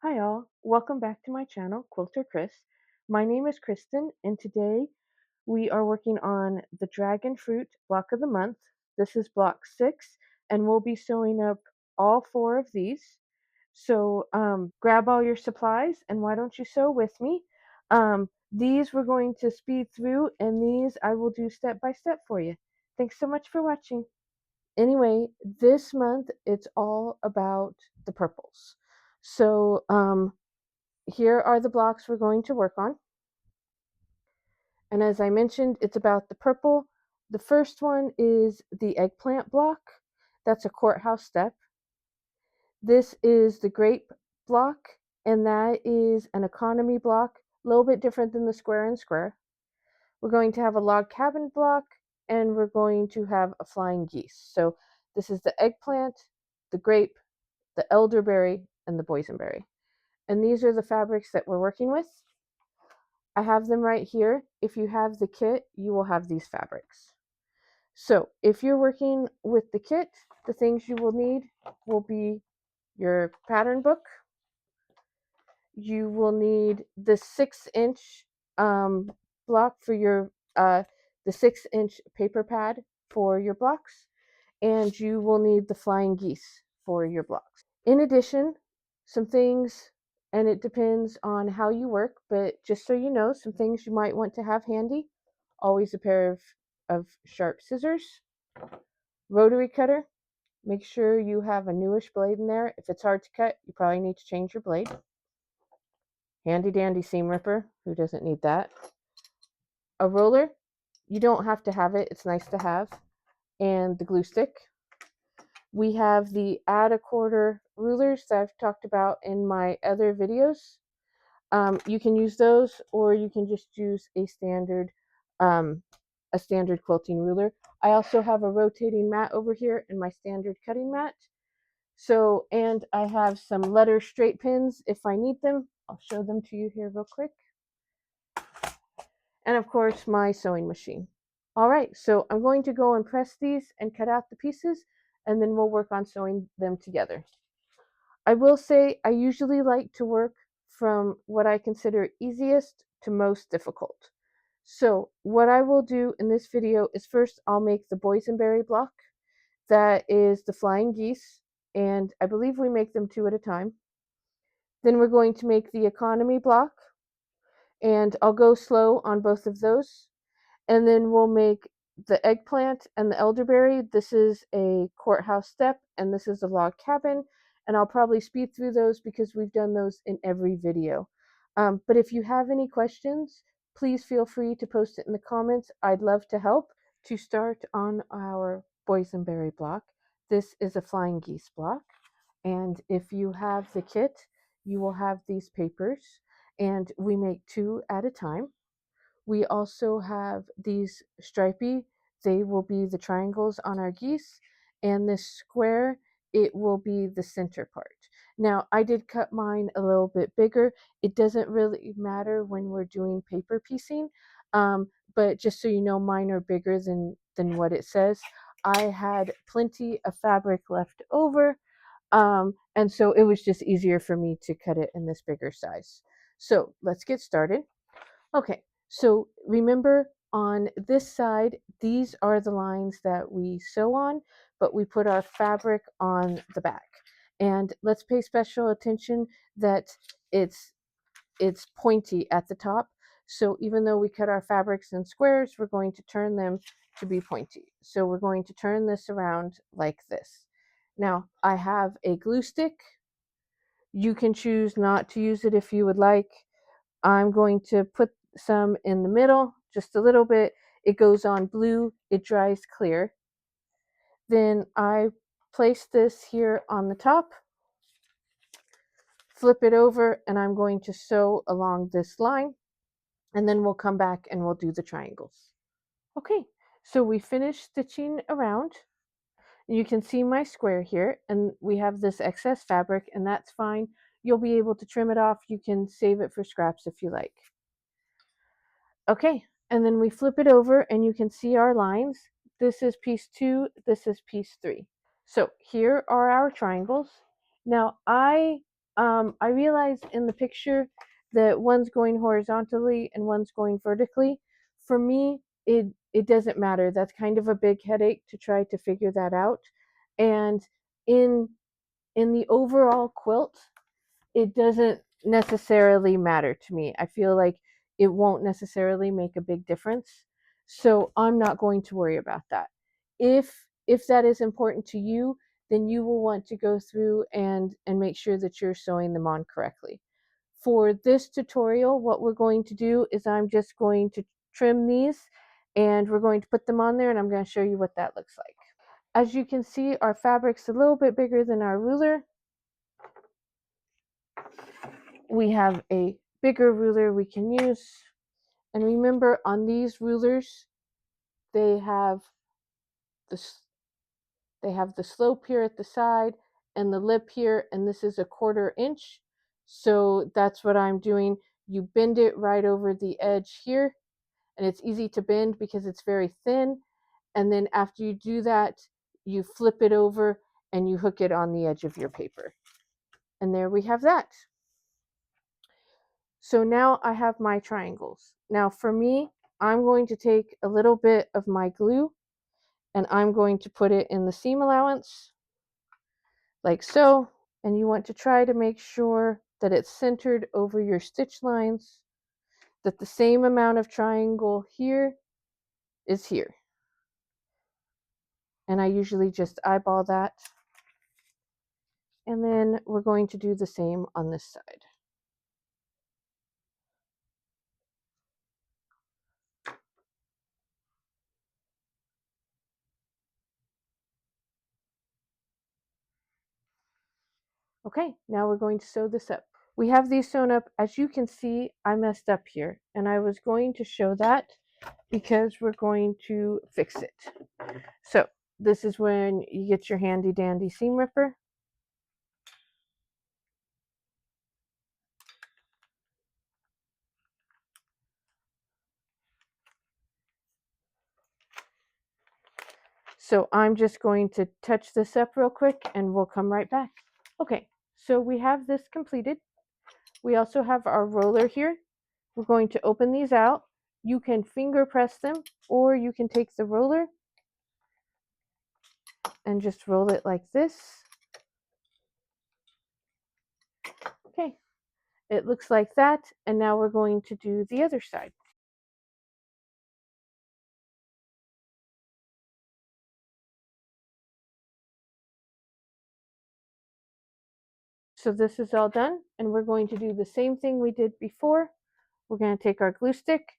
Hi all, welcome back to my channel, KwilterKris. My name is Kristen and today we are working on the Dragon Fruit block of the month. This is block 6 and we'll be sewing up all 4 of these. So grab all your supplies and why don't you sew with me. These we're going to speed through and these I will do step by step for you. Thanks so much for watching. Anyway, this month it's all about the purples. So here are the blocks we're going to work on. And as I mentioned, it's about the purple. The first one is the eggplant block. That's a courthouse step. This is the grape block, and that is an economy block, a little bit different than the square and square. We're going to have a log cabin block, and we're going to have a flying geese. So this is the eggplant, the grape, the elderberry, and the boysenberry. And these are the fabrics that we're working with. I have them right here. If you have the kit, you will have these fabrics. So if you're working with the kit, the things you will need will be your pattern book. You will need the 6-inch block for your, the 6-inch paper pad for your blocks, and you will need the flying geese for your blocks. In addition, some things, and it depends on how you work, but just so you know, some things you might want to have handy. Always a pair of sharp scissors, rotary cutter. Make sure you have a newish blade in there. If it's hard to cut, you probably need to change your blade. Handy dandy seam ripper. Who doesn't need that? A roller. You don't have to have it. It's nice to have. And the glue stick. We have the add a quarter rulers that I've talked about in my other videos. You can use those, or you can just use a standard quilting ruler. I also have a rotating mat over here and my standard cutting mat. So, and I have some letter straight pins if I need them. I'll show them to you here real quick. And of course, my sewing machine. All right, so I'm going to go and press these and cut out the pieces, and then we'll work on sewing them together. I will say I usually like to work from what I consider easiest to most difficult. So what I will do in this video is first I'll make the boysenberry block. That is the flying geese, and I believe we make them 2 at a time. Then we're going to make the economy block, and I'll go slow on both of those. And then we'll make the eggplant and the elderberry. This is a courthouse step, and this is a log cabin. And I'll probably speed through those because we've done those in every video. But if you have any questions, please feel free to post it in the comments. I'd love to help. To start on our boysenberry block, this is a flying geese block. And if you have the kit, you will have these papers. And we make 2 at a time. We also have these stripy, they will be the triangles on our geese, and this square, it will be the center part. Now, I did cut mine a little bit bigger. It doesn't really matter when we're doing paper piecing, but just so you know, mine are bigger than what it says. I had plenty of fabric left over, and so it was just easier for me to cut it in this bigger size. So let's get started. Okay, so remember on this side, these are the lines that we sew on, but we put our fabric on the back. And let's pay special attention that it's pointy at the top. So even though we cut our fabrics in squares, we're going to turn them to be pointy. So we're going to turn this around like this. Now, I have a glue stick. You can choose not to use it if you would like. I'm going to put some in the middle, just a little bit. It goes on blue, it dries clear. Then I place this here on the top, flip it over, and I'm going to sew along this line, and then we'll come back and we'll do the triangles. Okay, so we finished stitching around. You can see my square here, and we have this excess fabric, and that's fine. You'll be able to trim it off. You can save it for scraps if you like. Okay, and then we flip it over and you can see our lines. This is piece 2, this is piece 3. So here are our triangles. Now I I realized in the picture that one's going horizontally and one's going vertically. For me, it doesn't matter. That's kind of a big headache to try to figure that out. And in the overall quilt, it doesn't necessarily matter to me. I feel like it won't necessarily make a big difference. So I'm not going to worry about that. If that is important to you, then you will want to go through and make sure that you're sewing them on correctly. For this tutorial, what we're going to do is I'm just going to trim these and we're going to put them on there, and I'm going to show you what that looks like. As you can see, our fabric's a little bit bigger than our ruler. We have a bigger ruler we can use. And remember, on these rulers, they have the slope here at the side and the lip here, and this is a 1/4 inch. So that's what I'm doing. You bend it right over the edge here, and it's easy to bend because it's very thin. And then after you do that, you flip it over and you hook it on the edge of your paper. And there we have that. So now I have my triangles. Now for me, I'm going to take a little bit of my glue and I'm going to put it in the seam allowance, like so. And you want to try to make sure that it's centered over your stitch lines, that the same amount of triangle here is here. And I usually just eyeball that. And then we're going to do the same on this side. Okay, now we're going to sew this up. We have these sewn up. As you can see, I messed up here, and I was going to show that because we're going to fix it. So this is when you get your handy dandy seam ripper. So I'm just going to touch this up real quick and we'll come right back. Okay, so we have this completed. We also have our roller here. We're going to open these out. You can finger press them, or you can take the roller and just roll it like this. Okay, it looks like that. And now we're going to do the other side. So this is all done, and we're going to do the same thing we did before. We're going to take our glue stick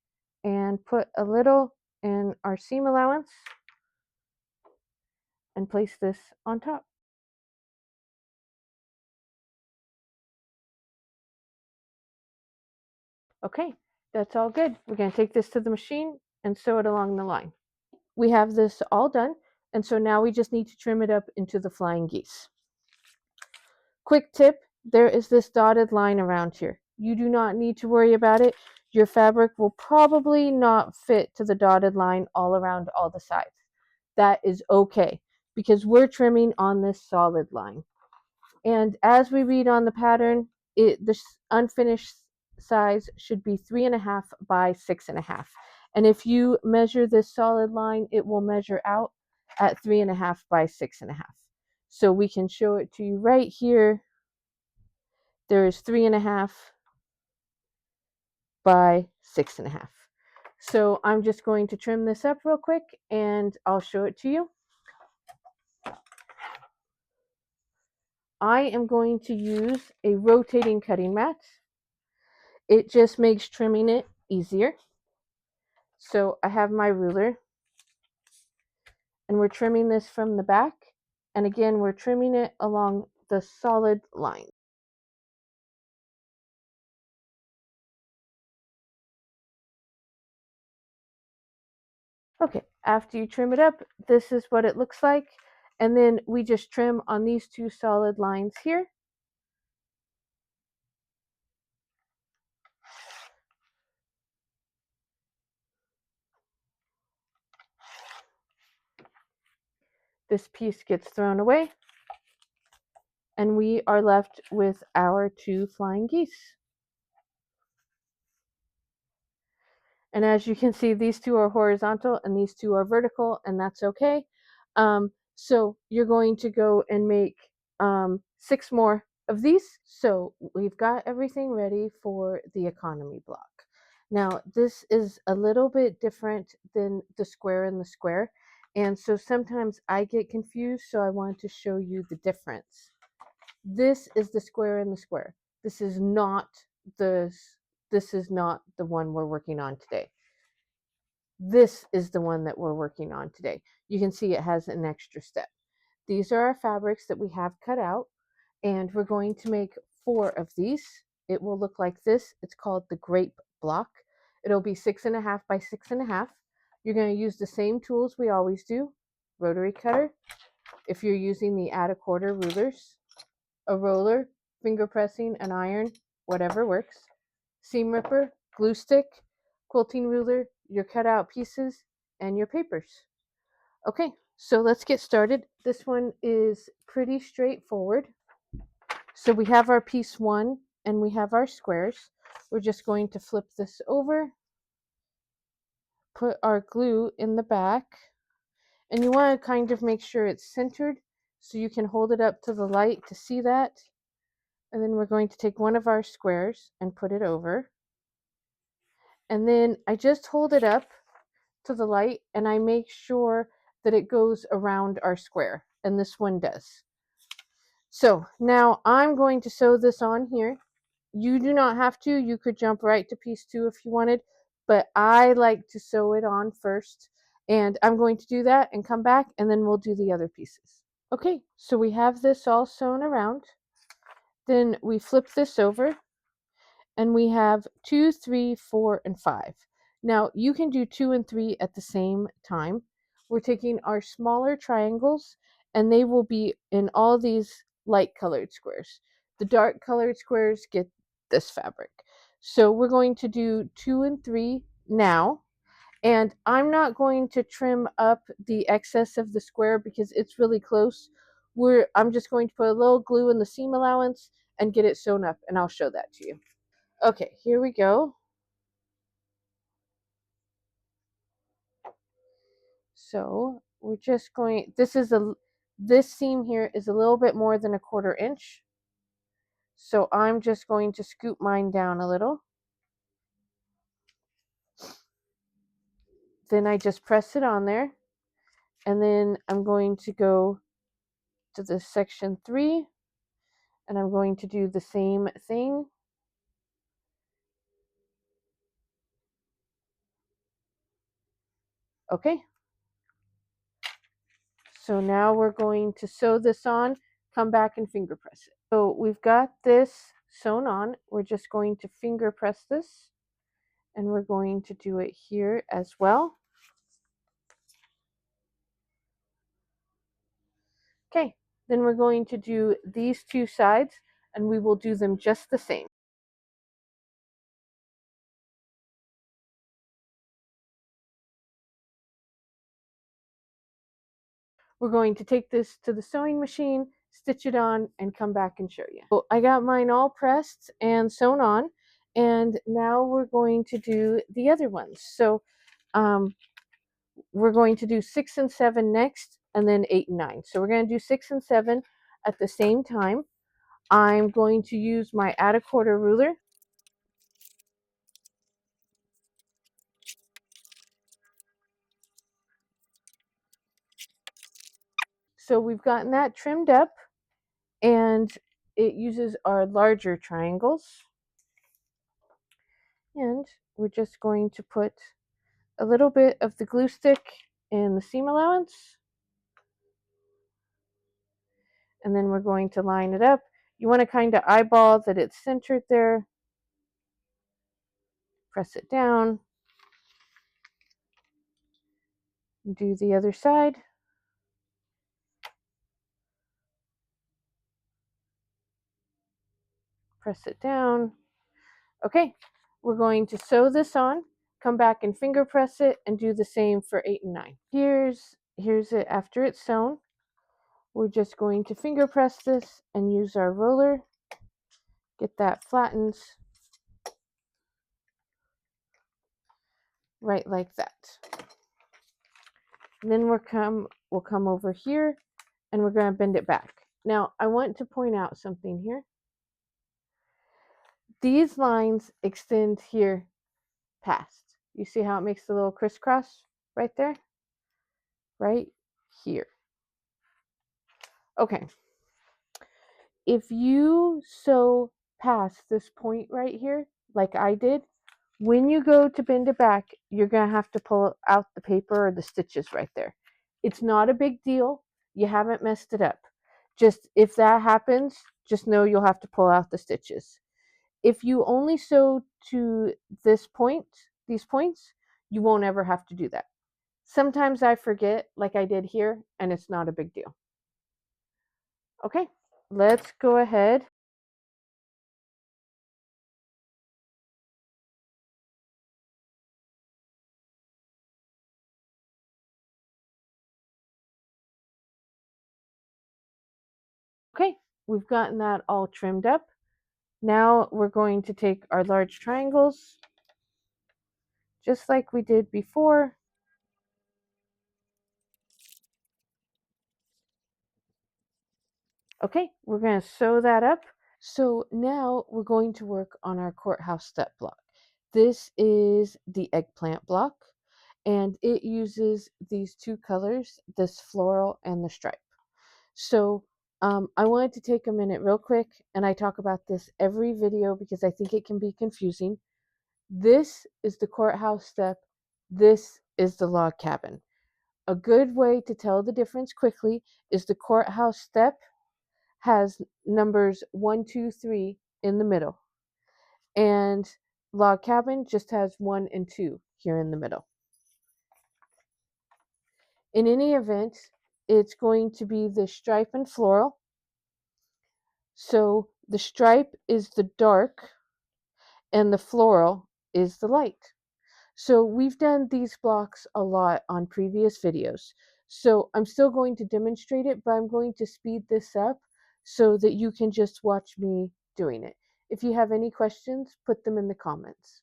and put a little in our seam allowance and place this on top. Okay, that's all good. We're going to take this to the machine and sew it along the line. We have this all done, and so now we just need to trim it up into the flying geese. Quick tip, there is this dotted line around here. You do not need to worry about it. Your fabric will probably not fit to the dotted line all around all the sides. That is okay because we're trimming on this solid line. And as we read on the pattern, the unfinished size should be 3.5 by 6.5. And if you measure this solid line, it will measure out at 3.5 by 6.5. So we can show it to you right here. There is 3.5 by 6.5. So I'm just going to trim this up real quick and I'll show it to you. I am going to use a rotating cutting mat. It just makes trimming it easier. So I have my ruler and we're trimming this from the back. And again, we're trimming it along the solid line. Okay, after you trim it up, this is what it looks like. And then we just trim on these two solid lines here. This piece gets thrown away. and we are left with our 2 flying geese. And as you can see, these 2 are horizontal and these 2 are vertical, and that's okay. So you're going to go and make 6 more of these. So we've got everything ready for the economy block. Now, this is a little bit different than the square and the square. And so sometimes I get confused, so I want to show you the difference. This is the square and the square. This is not the one we're working on today. This is the one that we're working on today. You can see it has an extra step. These are our fabrics that we have cut out, and we're going to make 4 of these. It will look like this. It's called the grape block. It'll be 6.5 by 6.5. You're going to use the same tools we always do. Rotary cutter, if you're using the add a quarter rulers, a roller, finger pressing, an iron, whatever works, seam ripper, glue stick, quilting ruler, your cutout pieces, and your papers. Okay, so let's get started. This one is pretty straightforward. So we have our piece 1 and we have our squares. We're just going to flip this over, put our glue in the back, and you want to kind of make sure it's centered so you can hold it up to the light to see that. And then we're going to take one of our squares and put it over. And then I just hold it up to the light and I make sure that it goes around our square, and this one does. So now I'm going to sew this on here. You do not have to. You could jump right to piece 2 if you wanted, but I like to sew it on first, and I'm going to do that and come back, and then we'll do the other pieces. Okay, so we have this all sewn around. Then we flip this over and we have 2, 3, 4, and 5. Now you can do 2 and 3 at the same time. We're taking our smaller triangles and they will be in all these light colored squares. The dark colored squares get this fabric. So we're going to do 2 and 3 now. And I'm not going to trim up the excess of the square because it's really close. I'm just going to put a little glue in the seam allowance and get it sewn up, and I'll show that to you. Okay, here we go. So we're just going, this seam here is a little bit more than 1/4 inch. So I'm just going to scoop mine down a little. Then I just press it on there. And then I'm going to go to the section 3 and I'm going to do the same thing. Okay. So now we're going to sew this on, come back and finger press it. So we've got this sewn on. We're just going to finger press this, and we're going to do it here as well. Okay, then we're going to do these 2 sides, and we will do them just the same. We're going to take this to the sewing machine, stitch it on, and come back and show you. So I got mine all pressed and sewn on, and now we're going to do the other ones. So we're going to do 6 and 7 next, and then 8 and 9. So we're going to do 6 and 7 at the same time. I'm going to use my add a quarter ruler. So we've gotten that trimmed up, and it uses our larger triangles. And we're just going to put a little bit of the glue stick in the seam allowance. And then we're going to line it up. You want to kind of eyeball that it's centered there. Press it down. Do the other side. Press it down. Okay, we're going to sew this on, come back and finger press it, and do the same for 8 and 9. Here's it after it's sewn. we're just going to finger press this and use our roller. Get that flattened right like that. And then we'll come over here and we're going to bend it back. Now, I want to point out something here. These lines extend here past. You see how it makes the little crisscross right there? Right here. Okay. If you sew past this point right here, like I did, when you go to bend it back, you're going to have to pull out the paper or the stitches right there. It's not a big deal. You haven't messed it up. Just if that happens, just know you'll have to pull out the stitches. If you only sew to this point, these points, you won't ever have to do that. Sometimes I forget, like I did here, and it's not a big deal. Okay, let's go ahead. Okay, we've gotten that all trimmed up. Now we're going to take our large triangles, just like we did before. Okay, we're going to sew that up. So now we're going to work on our courthouse step block. This is the eggplant block, and it uses these two colors, this floral and the stripe. So I wanted to take a minute real quick, and I talk about this every video because I think it can be confusing. This is the courthouse step. This is the log cabin. A good way to tell the difference quickly is the courthouse step has numbers 1, 2, 3 in the middle, and log cabin just has 1 and 2 here in the middle. In any event, it's going to be the stripe and floral. So the stripe is the dark and the floral is the light. So we've done these blocks a lot on previous videos. So I'm still going to demonstrate it, but I'm going to speed this up so that you can just watch me doing it. If you have any questions, put them in the comments.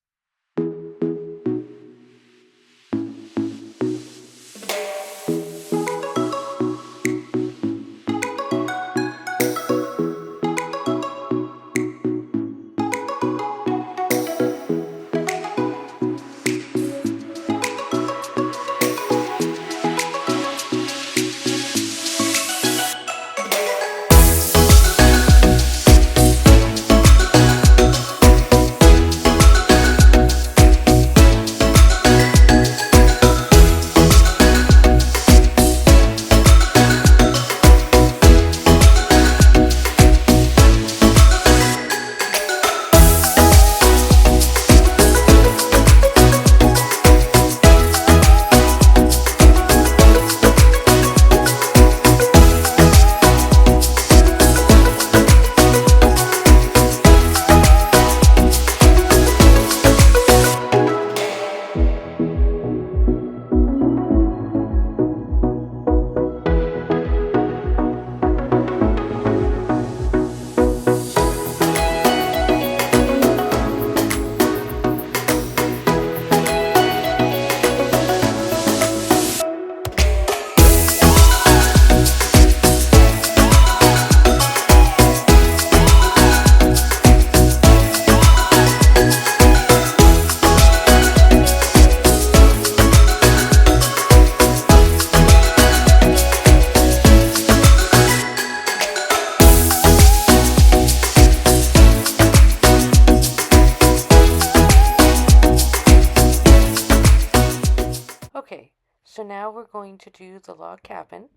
Okay, so now we're going to do the log cabin.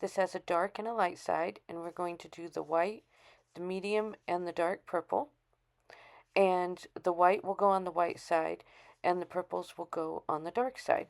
This has a dark and a light side, and we're going to do the white, the medium, and the dark purple. And the white will go on the white side, and the purples will go on the dark side.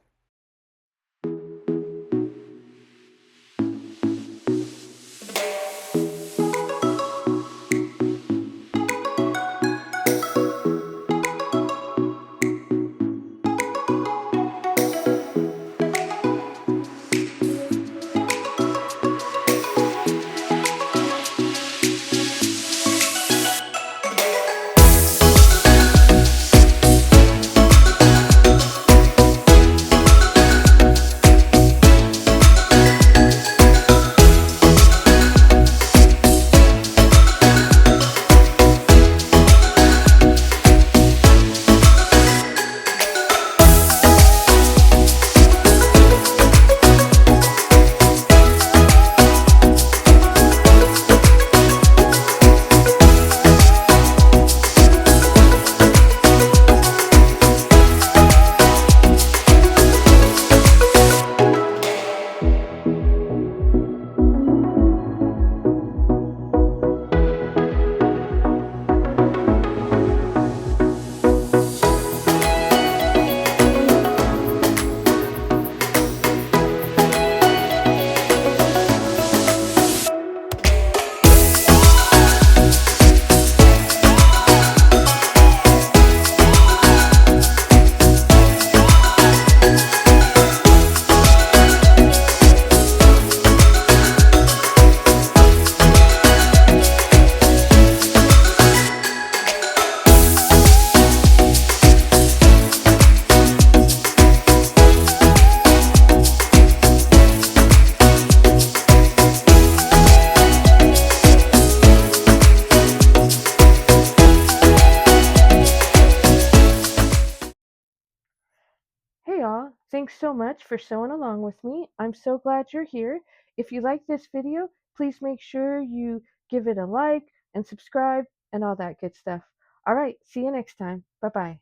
Thanks so much for sewing along with me. I'm so glad you're here. If you like this video, please make sure you give it a like and subscribe and all that good stuff. All right, see you next time. Bye bye.